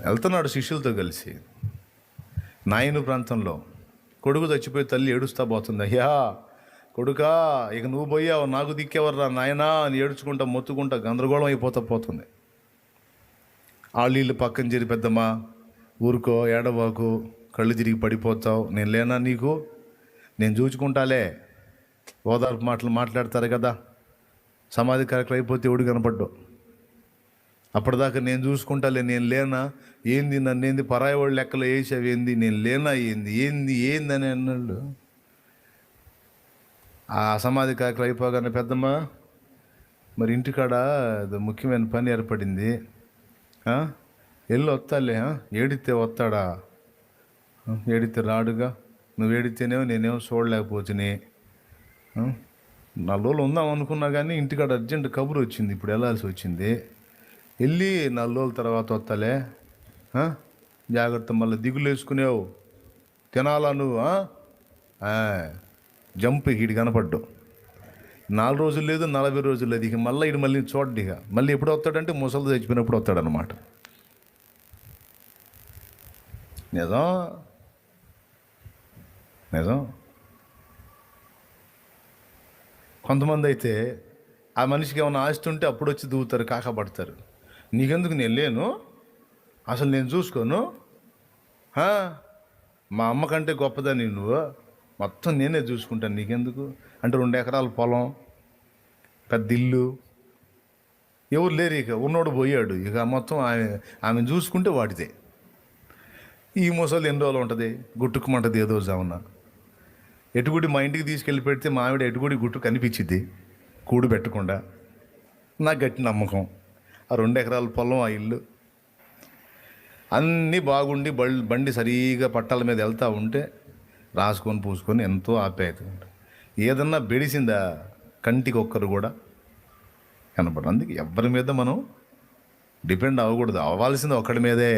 వెళ్తున్నాడు శిష్యులతో కలిసి నాయను ప్రాంతంలో. కొడుకు చచ్చిపోయి తల్లి ఏడుస్తా పోతుంది. అయ్యా కొడుకా, ఇక నువ్వు పోయావు, నాకు దిక్కేవర్రా నాయనా అని ఏడుచుకుంటా మొత్తుకుంటా గందరగోళం అయిపోతా పోతుంది. ఆళ్ళీళ్ళు పక్కన చేరి, పెద్దమ్మా ఊరుకో, ఏడవాకు, కళ్ళు తిరిగి పడిపోతావు, నేను లేనా నీకు, నేను చూచుకుంటాలే, ఓదార్పు మాటలు మాట్లాడతారు కదా. సమాధి కార్యక్రమం అయిపోతే ఎవడు కనపడ్డు. అప్పటిదాకా నేను చూసుకుంటాలే, నేను లేనా ఏంది, నన్నేంది పరాయి వాళ్ళ లెక్కలో వేసావు ఏంది, నేను లేనా ఏంది ఏంది ఏంది అని అన్నాడు. ఆ సమాధి కార్యక్రమం అయిపోగానే, పెద్దమ్మ మరి ఇంటికాడ ముఖ్యమైన పని ఏర్పడింది, వెళ్ళి వస్తాలే, ఏడితే వస్తాడా, ఏడితే రాడుగా, నువ్వు ఏడితేనేమో నేనేమో చూడలేకపోతున్నా, 4 రోజులు ఉందాం అనుకున్నా కానీ ఇంటికాడ అర్జెంట్ కబురు వచ్చింది, ఇప్పుడు వెళ్ళాల్సి వచ్చింది, వెళ్ళి 4 రోజుల తర్వాత వస్తాలే, జాగ్రత్త, మళ్ళీ దిగులు వేసుకునేవు, తినాలా నువ్వు, జంప్ ఇటు కనపడ్డు. 4 రోజులు లేదు, 40 రోజులు లేదు, ఇక మళ్ళీ చూడ్డు. ఇక మళ్ళీ ఎప్పుడు వస్తాడంటే ముసలి చచ్చిపోయినప్పుడు వస్తాడనమాట. నిజం నిజం. కొంతమంది అయితే ఆ మనిషికి ఏమైనా ఆస్తి ఉంటే అప్పుడు వచ్చి దూవుతారు, కాకపడతారు. నీకెందుకు, నేను లేను, అసలు నేను చూసుకోను, మా అమ్మ కంటే గొప్పదని నువ్వు, మొత్తం నేనే చూసుకుంటాను, నీకెందుకు అంటే 2 ఎకరాల పొలం, పెద్ద ఇల్లు, ఎవరు లేరు, ఇక ఉన్నోడు పోయాడు, ఇక మొత్తం ఆమెను చూసుకుంటే వాడితే. ఈ ముసలి ఎన్ని రోజులు ఉంటుంది, గుట్టుకుమంటది ఏదో జామున. ఎటుగుడి మా ఇంటికి తీసుకెళ్ళి పెడితే మా ఆవిడ ఎటుగుడి గుట్టు కనిపించింది కూడు పెట్టకుండా. నాకు గట్టి నమ్మకం, ఆ 2 ఎకరాల పొలం, ఆ ఇల్లు అన్నీ బాగుండి బండి సరిగా పట్టాల మీద వెళ్తూ ఉంటే రాసుకొని పూసుకొని ఎంతో ఆప్యాయత ఉంటుంది. ఏదన్నా బెడిసిందా కంటికి ఒక్కరు కూడా కనపడదు. అందుకే ఎవరి మీద మనం డిపెండ్ అవ్వకూడదు, అవ్వాల్సింది ఒక్కడి మీదే.